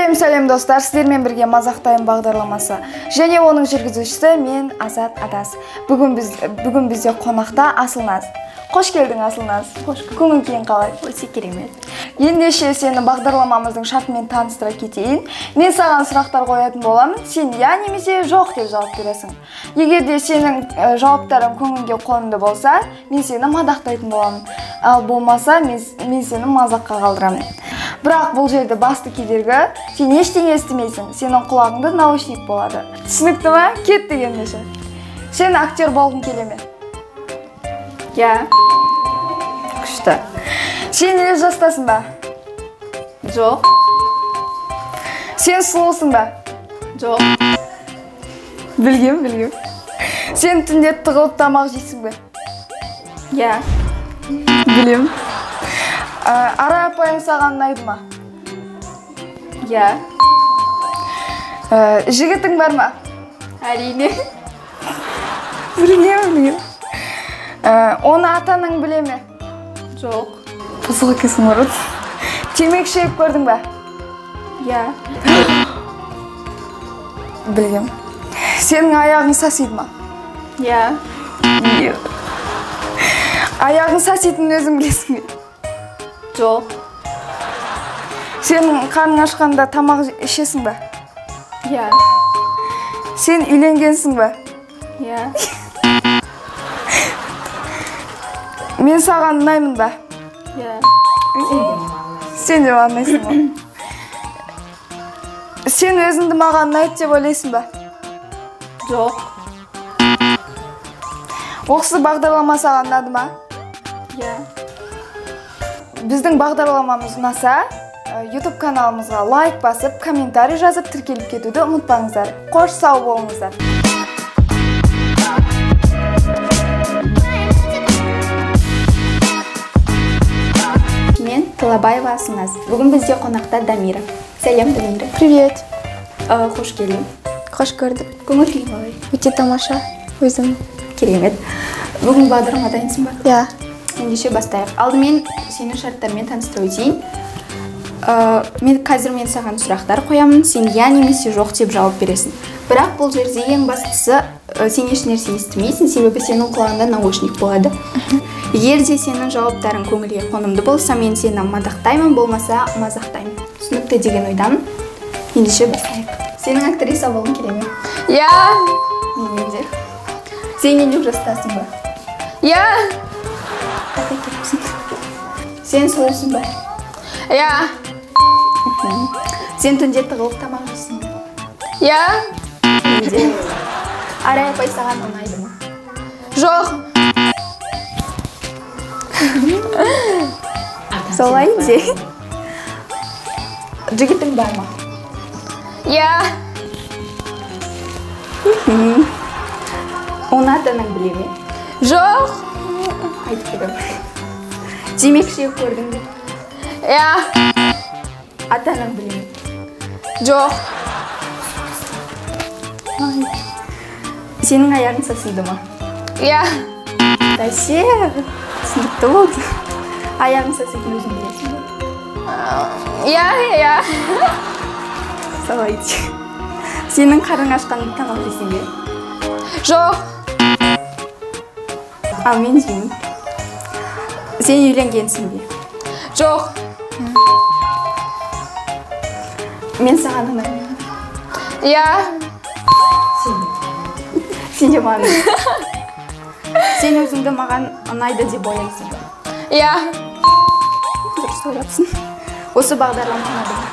Сәлем достар, сіздермен бірге Мазақтайым бағдарламасы. Және оның жүргізушісі мен Азат Адас. Бүгін бізде қонақта Асылназ. Қош келдің, Асылназ. Көңіл күйің қалай? Өте керемет. Ендеше сені бағдарламамыздың шартымен таныстыра кетейін. Мен саған сұрақтар қоятын боламын. Сен я немесе жоқ деп жауап бересің. Егер де сенің жауаптарың көңілге қонымды болса, мен сені мадақтайтын боламын. Ал болмаса, мен сені мазаққа қалдырамын. Бірақ бұл жерде басты кедергі, сен ештеңе естімейсің. Сенің құлағыңда наушник болады. Түсінікті ме? Кетті ендеше. Сен актер болғың келе ме? Я. Күшті. Сен елі жастасың ба? Жоқ. Сен сұлусың ба? Жоқ. Білгем. Сен түнде тығылып тамақ жейсің бе? Я. Білем. Ара апайың саған ұнайды ма? Я. Жігітің бар ма? Әрине. Білгем. Оны атаның біле ме? Жоқ. Бұзық екенсің ұрып. Темекі шегіп көрдің ба? Я. Білгем. Сенің аяғың сасиды ма? Я. Аяғың саситын өзің білесің бе? Жоқ. Сенің қарның ашқанда тамақ ішесің ба? Я. Сен үйленгенсің ба? Я. Мен саған ұнаймын ба? Я. Сен де ұнайсың ба? Сен өзіңді маған ұнайды деп ойлайсың ба? Жоқ. Осы бағдарлама саған ұнады ма? Я. Біздің бағдарламамыз ұнаса, YouTube каналымызға лайк басып, комментарий жазып, тіркеліп кетуді ұмытпаңыздар. Қош сау болыңыздар. Мен Талабаева Асылназ. Бүгін бізде қонақта Дамира. Сәлем, Дамира. Привет. Қош келдің. Қош көрдік. Көңіл күйің қалай? Өте тамаша. Өзім. Керемет. Бүгін бағдарлама дайынсың ба? Я. Ендеше бастайық. Алдымен сенің шарттармен таныстыра өтейін. Қазір мен саған сұрақтар қоямын, сен я немесе жоқ деп жауап бересің. Бірақ бұл жерде ең бастысы сен еш нәрсе естімейсің, себебі сенің құлағында наушник болады. Егер де сенің жауаптарың көңілге қонымды болса, мен сені мадақтаймын, болмаса мазақтаймын. Түсінікті деген ойдамын. Ендеше бастайық. Сенің актриса болғың келе ме? Я. Менен де. Сен елу жастасың ба? Я. Сен сұлусың ба? Я. Сен түнде тығылып тамақ жейсің бе? Я. Менде. Арай апай саған ұнайды ма? Жоқ. Солай де. Жігітің бар ма? Я. Оны атаның біле ме? Жоқ. Айтып көрем. Темекі шегіп көрдің бе? Я. Атаның біле ме? Жоқ. Сенің аяғың сасиды ма? Я. Бәсе, түсінікті болды. Аяғың саситын өзің білесің бе? Я. Солай де. Сенің қарың ашқанда тамақ жейсің бе? Жоқ. Ал мен жеймін. Сен үйленгенсің бе? Жоқ. Мен саған ұнаймын. Я. Сен де маған. Сен өзіңді маған ұнайды деп ойлайсың ба? Я. Дұрыс ойлапсың. Осы бағдарлама ұнады ма?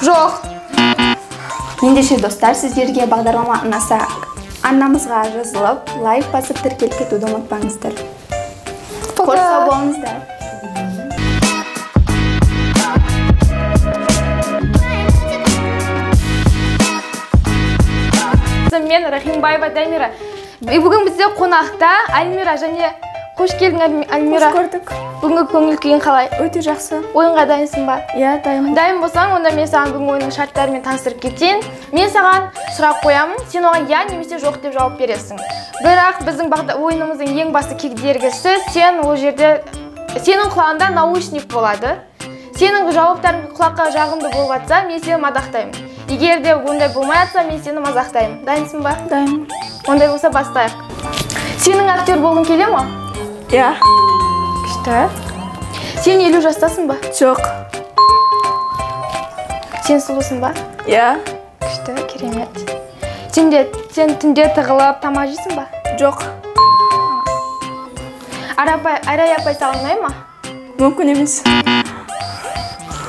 Жоқ. Ендеше достар, сіздерге бағдарлама ұнаса, арнамызға жазылып, лайк басып, тіркеліп кетуді ұмытпаңыздар. Қош сау болыңыздар. Мен Рахимбаева Дамира. Бүгін бізде қонақта Альмира және қош келдің Альмира. Қош көрдік. Бүгінгі көңіл күйің қалай? Өте жақсы. Ойынға дайынсың ба? Я, дайынмын. Дайын болсаң, онда мен саған бүгінгі ойынның шарттарымен таныстырып кетейін. Мен саған сұрақ қоямын, сен оған я немесе жоқ деп жауап бересің. Бірақ біздің ойынымыздың ең басты кедергісі, сен ол жерде сенің құлағында наушник болады. Сенің жауаптарың құлаққа жағымды болып жатса, мен сені мадақтаймын. Егер де ондай болмай жатса, мен сені мазақтаймын. Дайынсың ба? Дайынмын. Ондай болса бастайық. Сенің актер болғың келе ме? Иә. Күшті. Сен 50 жастасың ба? Жоқ. Сен сұлусың ба? Иә. Күшті, керемет. Сен түнде тығылып тамақ жейсің ба? Жоқ. Арай апай саған ұнай ма? Мүмкін емес.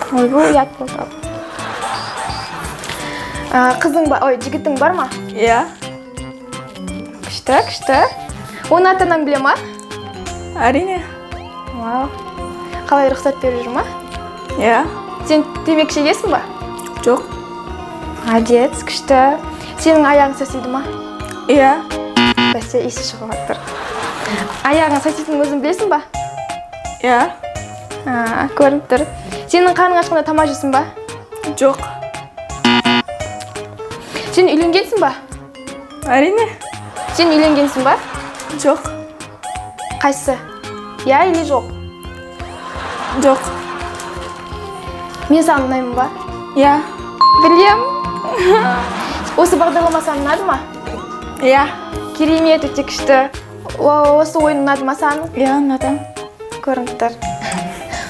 Ойбу, ұят болды. Қызың ба, жігітің бар ма? Иә. Күшті. Оның аты-анаң біле ма? Әрине. Вау. Қалай рұқсат беріп жүр ма? Иә. Сен темекі шегесің ба? Жоқ. Молодец, күшті. Сенің аяғың сасиды ма? Иә. Бәсе, есі шығып жатыр. Аяғың саситынын өзің білесің ба? Иә. Көрініп тұр. Сенің қарның ашқанда тамақ жейсің ба? Жоқ. Сен үйленгенсің ба? Әрине. Сен үйленгенсің ба? Жоқ. Қайсы? Я или жоқ? Жоқ. Мен саған ұнаймын ба? Иә. Білем. Осы бағдарлама саған ұнады ма? Иә. Керемет, өте күшті. Осы ойын ұнады ма саған? Иә, ұнады. Көрініп тұр.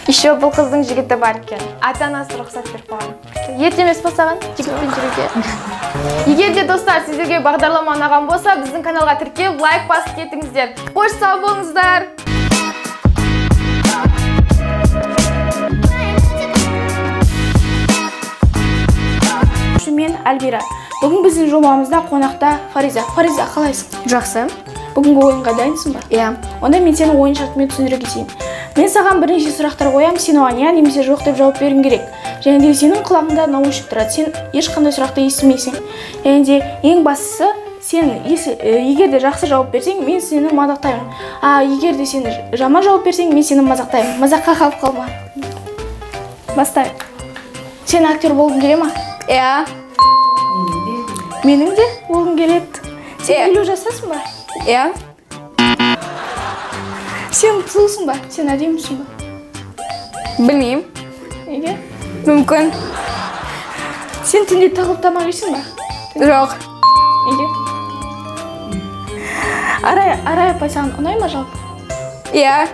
Еще бұл қыздың жігіті бар екен. Ата-анасы рұқсат беріп қойған. Ет емес па саған жігітпен жүруге? Егер де достар, сіздерге бағдарлама ұнаған болса, біздің каналға тіркеліп, лайк басып кетіңіздер. Қош сау болыңыздар. Мен Альбира. Бүгін біздің жобамызда қонақта Фариза. Фариза, қалайсың? Жақсы. Бүгінгі ойынға дайынсың ба? Иә. Онда мен сені ойын шартымен түсіндіре кетейін. Мен саған бірнеше сұрақтар қоямын, сен оған иә немесе жоқ деп жауап беруің керек. Және де сенің құлағыңда наушник тұрады. Сен ешқандай сұрақты естімейсің. Және де ең бастысы, сен егер де жақсы жауап берсең, мен сені мадақтаймын. Егер де сен жаман жауап берсең, мен сені мазақтаймын. Мазаққа қалып қалма. Бастайық. Сен актер болғың келе ма? Иә. Менің де болғым келеді. Сен 50 жастасың ба? Иә. Сен сұлусың ба? Сен әдемісің ба? Білмеймін. Неге? Мүмкін. Сен түнде тығылып тамақ жейсің ба? Жоқ. Неге? Арай апай саған ұнай ма жалпы? Иә.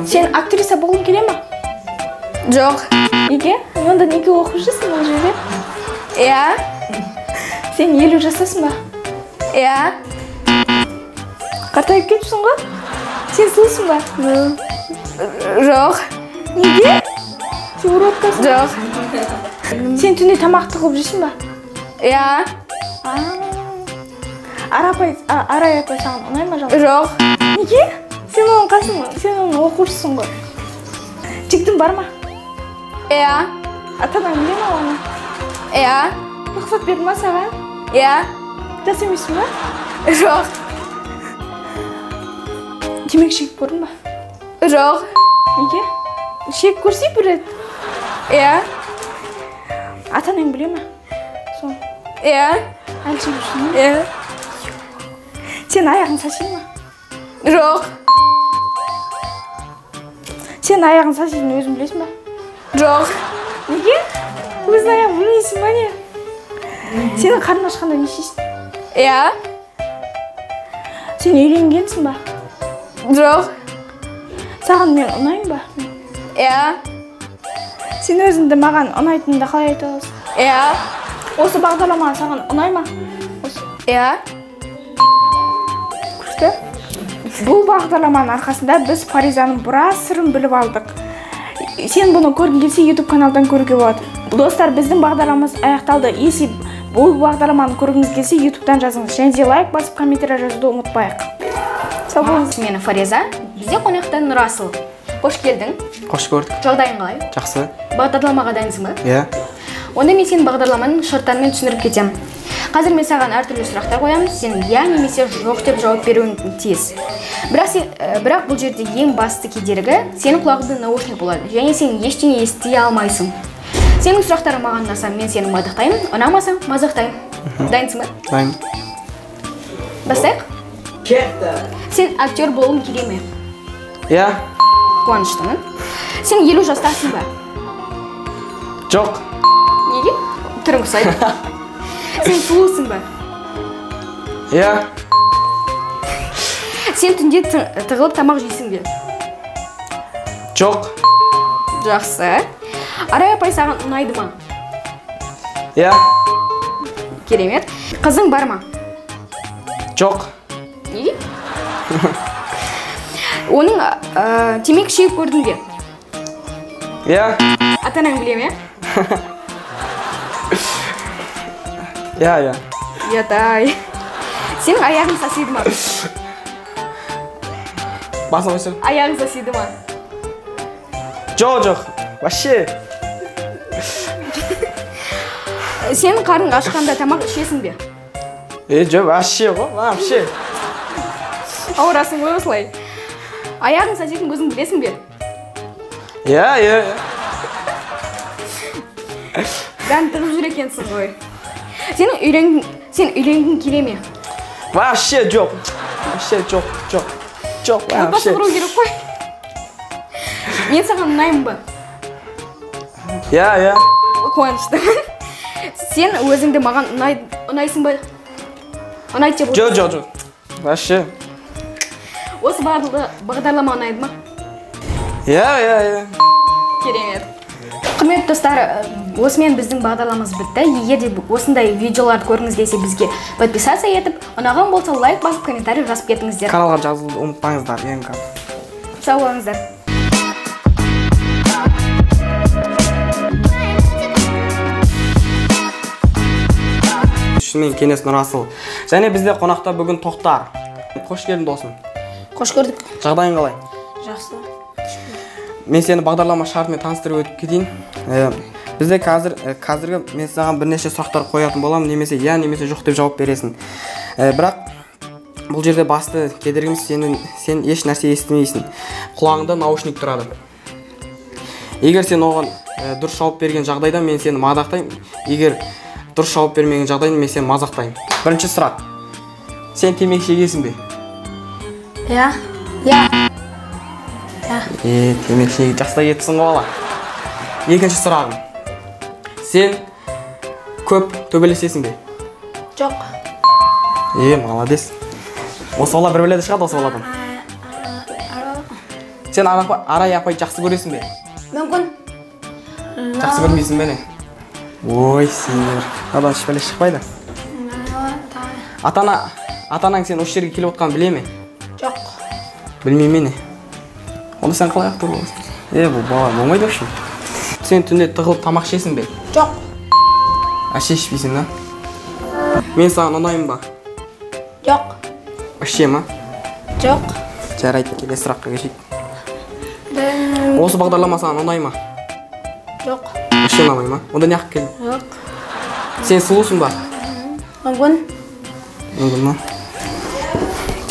Сен актриса болғың келе ма? Жоқ. Неге? Онда неге оқып жүрсің бұл жерде? Иә. Сен 50 жастасың ба? Иә. Қартайып кетіпсің ғой? Сен сұлусың ба? Жоқ. Неге? Сен уроткасың? Жоқ. Сен түнде тамақ тығылып жүрсің ба? Иә. Арай апай саған ұнай ма жалпы? Жоқ. Неге? Сен оның қасың, сен оның оқушысың ғой. Жігітің бар ма? Иә. Ата-анаң біле ма оны? Иә. Рұқсат берді ма саған? Иә. Жасамайсың ба? Жоқ. Темекі шегіп көрдің ба? Жоқ. Неге? Шегіп көрсей бір рет. Иә. Ата-анаң біле ма? Сол. Иә. Әлші жүрсің ба? Иә. Сен аяғың сасиды ма? Жоқ. Сен аяғың сасидың өзің білесің ба? Жоқ. Неге? Өзің аяғын білмейсің ба не? Сенің қарның ашқанда не істейсің? Иә. Сен үйленгенсің ба? Жоқ. Саған мен ұнаймын ба? Иә. Сен өзіңді маған ұнайтыныңды қалай айта аласың? Иә. Осы бағдарлама саған ұнай ма? Иә. Күшті. Бұл бағдарламаның арқасында біз Фаризаның біраз сырын біліп алдық. Сен бұны көргің келсе YouTube каналдан көруге болады. Достар, біздің бағдарламамыз аяқталды. Если бұл бағдарламаны көргіңіз келсе, YouTube-дан жазыңыз. Және де лайк басып комментарий жазуды ұмытпайық. Сау болыңыз. Мен Фариза, бізде қонақта Нұрасыл. Қош келдің. Қош көрдік. Жағдайың қалай? Жақсы. Бағдарламаға дайынсың ба? Иә. Онда мен сенің бағдарламаның шарттарымен түсіндіріп кетемін. Қазір мен саған әртүрлі сұрақтар қоямын, сен иә немесе жоқ деп жауап беруің тиіс. Бірақ бұл жерде ең басты кедергі сенің құлағыңда наушник болады, және сен ештеңе ести алмайсың. Сенің сұрақтарың маған ұнаса, мен сені мадақтаймын, ұнамаса мазақтаймын. Дайынсың ба? Дайын. Бастайық? Сен актер болғың келе ме? Иә. Қуаныштымын. Сен 50 жастасың ба? Жоқ. Неге? Түрің ұқсайды. Сен сұлусың ба? Иә. Сен түнде тығылып тамақ жейсің бе? Жоқ. Жақсы. Арай апай саған ұнайды ма? Иә. Керемет. Қызың бар ма? Жоқ. Неге? Оның темекі шегіп көрдің бе? Иә. Ата-анаң біле ме? Иә. Ятай. Сенің аяғың сасиды ма? Басын қойшы. Аяғың сасиды ма? Жоқ. Вообще. Сенің қарның ашқанда тамақ ішесің бе? Жоқ, вообще ғой, вообще. Ауырасың ғой осылай. Аяғың саситын өзің білесің бе? Иә. Бәрін тығып жүр екенсің ғой. Сен үйленгің келе ме? Вообще жоқ. Отбасы құру керек қой. Мен саған ұнаймын ба? Иә. Қуаныштымын. Сен өзіңді маған ұнайсың ба? Ұнайды деп отырсың. Жоқ. Вообще. Осы бағдарлама ұнайды ма? Иә. Керемет. Құрметті достар, осымен біздің бағдарламамыз бітті. Егер де осындай видеоларды көргіңіз келсе бізге подписация етіп, ұнаған болса лайк басып, комментарий жазып кетіңіздер. Каналға жазылуды ұмытпаңыздар. Сау болыңыздар. Шынымен Кенес Нұрасыл. Және бізде қонақта бүгін Тоқтар. Қош келдің досым. Қош көрдік. Жағдайың қалай? Жақсы. Мен сені бағдарлама шартымен таныстырып өтіп кетейін. Бізде қазіргі мен саған бірнеше сұрақтар қоятын боламын, немесе иә, немесе жоқ деп жауап бересің. Бірақ бұл жерде басты кедергіміз сен еш нәрсе естімейсің. Құлағыңда наушник тұрады. Егер сен оған дұрыс жауап берген жағдайда мен сені мадақтаймын. Егер дұрыс жауап бермеген жағдайда мен сені мазақтаймын. Бірінші сұрақ. Сен темекі шегесің бе? Иә. Темекі шегіп жастай кетсің ғой бала. Екінші сұрағым. Сен көп төбелесесің бе? Жоқ. Молодец. Осы бала бір біледі шығады осы баладан. Сен Арай апай жақсы көресің бе? Мүмкін. Жақсы көрмейсің бе не? Ой, сендер. Адан шпәле шықпайды. Атанаң сен осы жерге келіп отқанын біле ме? Жоқ. Білмей ме не? Онда сен қалай ақтыр боласың? Бұл бала болмайды өшін. Сен түнде тығылып тамақ ішесің бе? Жоқ. Әше ішпейсің, да? Мен саған ұнаймын ба? Жоқ. Әше ма? Жоқ. Жарайды, келесі сұраққа кешейік. Осы бағдарлама саған ұнай ма? Жоқ. Әше ұнамай ма? Онда не ақы келдің? Жоқ. Сен сұлусың ба? Мүмкін. Мүмкін ма?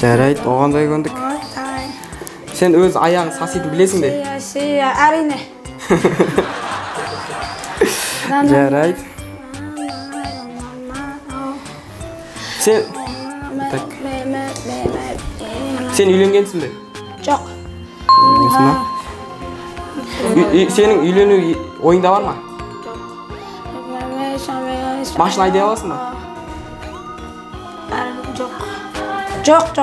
Жарайды, оғандай көндік. Сен өз аяғың саситын білесің бе? Әрине. Жарайды. Сен үйленгенсің бе? Жоқ. Үйленгенсің ба? Сенің үйлену ойыңда бар ма? Машина айдай аласың ба? Жоқ.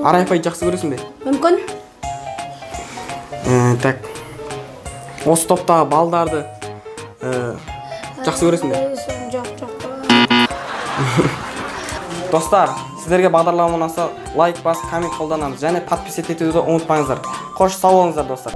Арай апайды жақсы көресің бе? Мүмкін. Осы топтағы балдарды жақсы көресің бе? Жоқ. Достар, сіздерге бағдарлама ұнаса лайк басып, коммент қолданамыз. Және подписать етуді ұмытпаңыздар. Қош, сау болыңыздар достар.